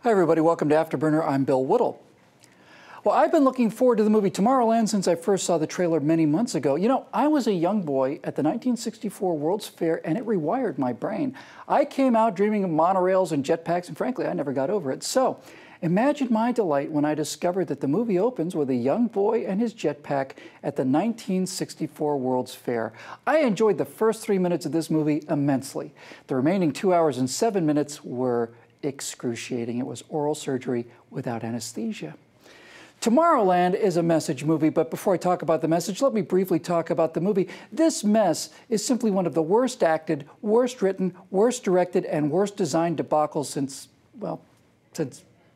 Hi everybody, welcome to Afterburner. I'm Bill Whittle. Well, I've been looking forward to the movie Tomorrowland since I first saw the trailer many months ago. You know, I was a young boy at the 1964 World's Fair and it rewired my brain. I came out dreaming of monorails and jetpacks and frankly, I never got over it. So, imagine my delight when I discovered that the movie opens with a young boy and his jetpack at the 1964 World's Fair. I enjoyed the first 3 minutes of this movie immensely. The remaining 2 hours and 7 minutes were excruciating. It was oral surgery without anesthesia. Tomorrowland is a message movie, but before I talk about the message, let me briefly talk about the movie. This mess is simply one of the worst acted, worst written, worst directed, and worst designed debacles since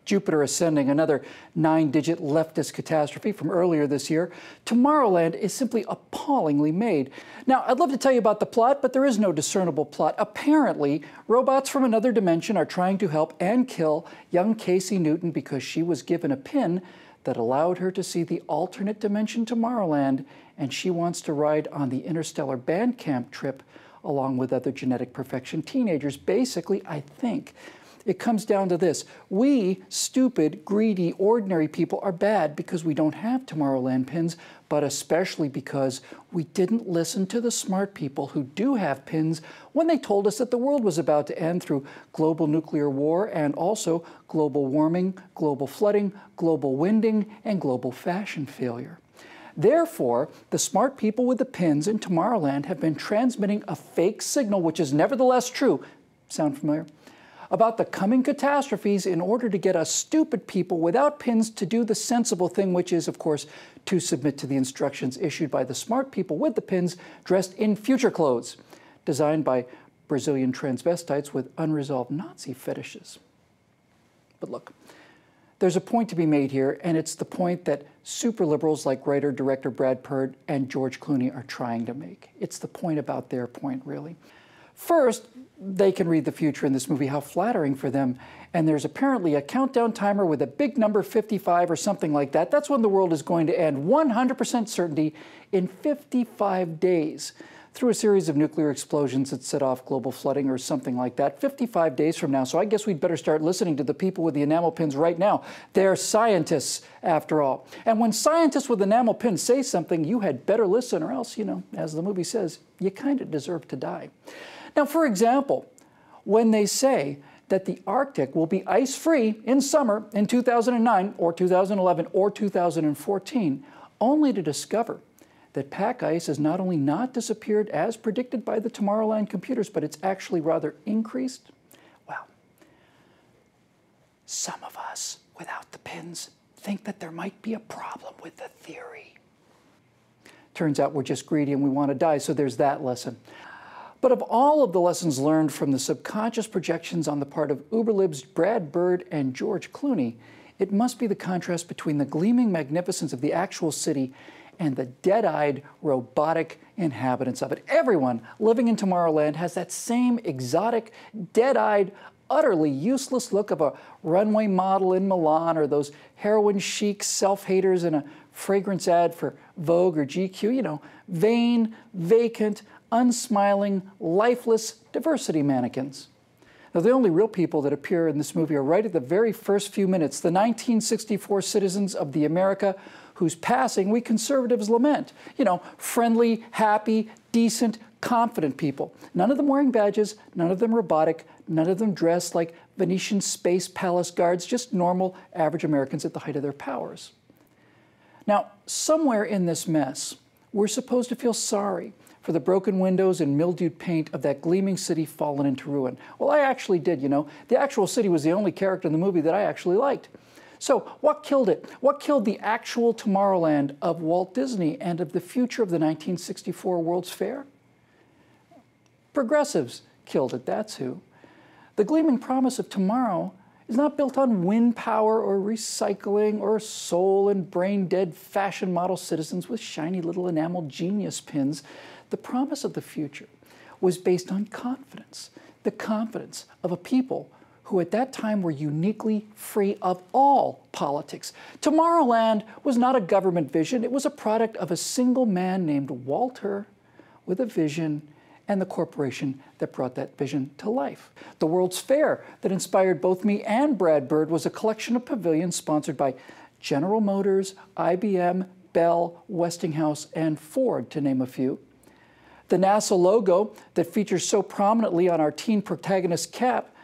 Jupiter Ascending, another 9-digit leftist catastrophe from earlier this year. Tomorrowland is simply appallingly made. Now, I'd love to tell you about the plot, but there is no discernible plot. Apparently, robots from another dimension are trying to help and kill young Casey Newton because she was given a pin that allowed her to see the alternate dimension Tomorrowland, and she wants to ride on the interstellar band camp trip along with other genetic perfection teenagers. Basically, I think it comes down to this. We, stupid, greedy, ordinary people are bad because we don't have Tomorrowland pins, but especially because we didn't listen to the smart people who do have pins when they told us that the world was about to end through global nuclear war and also global warming, global flooding, global winding, and global fashion failure. Therefore, the smart people with the pins in Tomorrowland have been transmitting a fake signal, which is nevertheless true. Sound familiar? About the coming catastrophes in order to get us stupid people without pins to do the sensible thing, which is, of course, to submit to the instructions issued by the smart people with the pins dressed in future clothes, designed by Brazilian transvestites with unresolved Nazi fetishes. But look, there's a point to be made here, and it's the point that super liberals like writer-director Brad Bird and George Clooney are trying to make. It's the point about their point, really. First, they can read the future in this movie, how flattering for them. And there's apparently a countdown timer with a big number 55 or something like that. That's when the world is going to end, 100% certainty, in 55 days. Through a series of nuclear explosions that set off global flooding or something like that, 55 days from now. So I guess we'd better start listening to the people with the enamel pins right now. They're scientists, after all. And when scientists with enamel pins say something, you had better listen or else, you know, as the movie says, you kind of deserve to die. Now, for example, when they say that the Arctic will be ice-free in summer in 2009 or 2011 or 2014, only to discover that pack ice has not only not disappeared as predicted by the Tomorrowland computers, but it's actually rather increased, well, some of us without the pins think that there might be a problem with the theory. Turns out we're just greedy and we want to die, so there's that lesson. But of all of the lessons learned from the subconscious projections on the part of Uberlibs Brad Bird and George Clooney, it must be the contrast between the gleaming magnificence of the actual city and the dead-eyed, robotic inhabitants of it. Everyone living in Tomorrowland has that same exotic, dead-eyed, utterly useless look of a runway model in Milan or those heroin chic self-haters in a fragrance ad for Vogue or GQ, you know, vain, vacant, unsmiling, lifeless diversity mannequins. Now, the only real people that appear in this movie are right at the very first few minutes, the 1964 citizens of the America whose passing we conservatives lament. You know, friendly, happy, decent, confident people. None of them wearing badges, none of them robotic, none of them dressed like Venetian space palace guards, just normal, average Americans at the height of their powers. Now, somewhere in this mess, we're supposed to feel sorry for the broken windows and mildewed paint of that gleaming city fallen into ruin. Well, I actually did, you know. The actual city was the only character in the movie that I actually liked. So what killed it? What killed the actual Tomorrowland of Walt Disney and of the future of the 1964 World's Fair? Progressives killed it, that's who. The gleaming promise of tomorrow is not built on wind power or recycling or soul and brain-dead fashion model citizens with shiny little enamel genius pins. The promise of the future was based on confidence, the confidence of a people who at that time were uniquely free of all politics. Tomorrowland was not a government vision. It was a product of a single man named Walter with a vision and the corporation that brought that vision to life. The World's Fair that inspired both me and Brad Bird was a collection of pavilions sponsored by General Motors, IBM, Bell, Westinghouse, and Ford, to name a few. The NASA logo that features so prominently on our teen protagonist cap,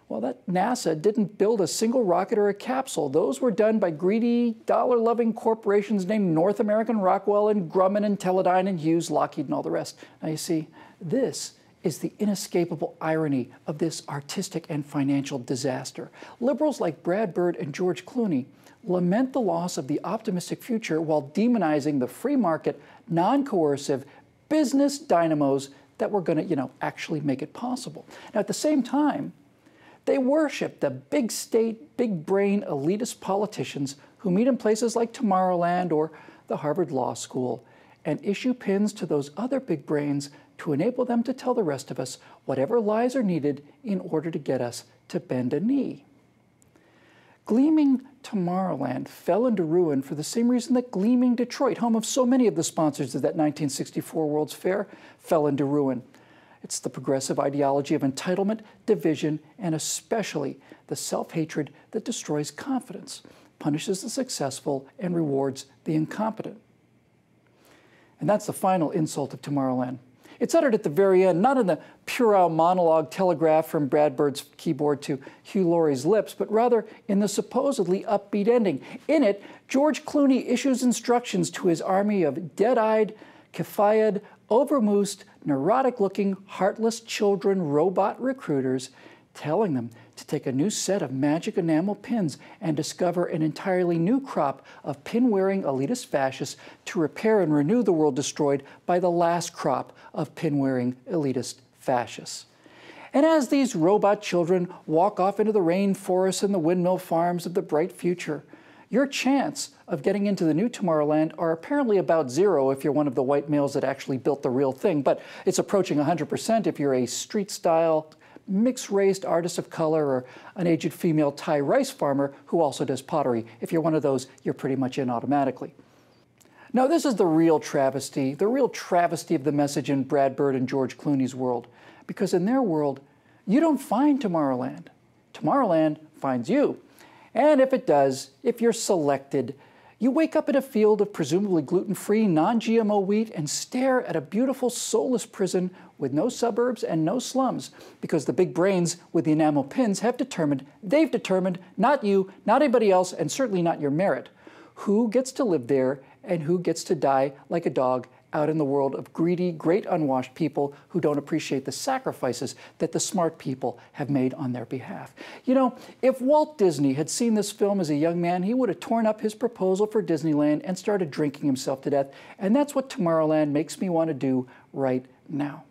well, that NASA didn't build a single rocket or a capsule. Those were done by greedy, dollar-loving corporations named North American Rockwell and Grumman and Teledyne and Hughes, Lockheed, and all the rest. Now you see, this is the inescapable irony of this artistic and financial disaster. Liberals like Brad Bird and George Clooney lament the loss of the optimistic future while demonizing the free market, non-coercive business dynamos that were going to, actually make it possible. Now, at the same time, they worship the big state, big brain elitist politicians who meet in places like Tomorrowland or the Harvard Law School and issue pins to those other big brains to enable them to tell the rest of us whatever lies are needed in order to get us to bend a knee. Gleaming Tomorrowland fell into ruin for the same reason that gleaming Detroit, home of so many of the sponsors of that 1964 World's Fair, fell into ruin. It's the progressive ideology of entitlement, division, and especially the self-hatred that destroys confidence, punishes the successful, and rewards the incompetent. And that's the final insult of Tomorrowland. It's uttered at the very end, not in the puerile monologue telegraphed from Brad Bird's keyboard to Hugh Laurie's lips, but rather in the supposedly upbeat ending. In it, George Clooney issues instructions to his army of dead-eyed, cafayed, overmoosed, neurotic-looking, heartless children robot recruiters, telling them to take a new set of magic enamel pins and discover an entirely new crop of pin-wearing elitist fascists to repair and renew the world destroyed by the last crop of pin-wearing elitist fascists. And as these robot children walk off into the rainforests and the windmill farms of the bright future, your chance of getting into the new Tomorrowland are apparently about zero if you're one of the white males that actually built the real thing, but it's approaching 100% if you're a street-style, mixed-raced artist of color or an aged female Thai rice farmer who also does pottery. If you're one of those, you're pretty much in automatically. Now, this is the real travesty of the message in Brad Bird and George Clooney's world, because in their world, you don't find Tomorrowland. Tomorrowland finds you. And if it does, if you're selected, you wake up in a field of presumably gluten-free, non-GMO wheat and stare at a beautiful, soulless prison with no suburbs and no slums, because the big brains with the enamel pins have determined, not you, not anybody else, and certainly not your merit, who gets to live there and who gets to die like a dog out in the world of greedy, great unwashed people who don't appreciate the sacrifices that the smart people have made on their behalf. You know, if Walt Disney had seen this film as a young man, he would have torn up his proposal for Disneyland and started drinking himself to death. And that's what Tomorrowland makes me want to do right now.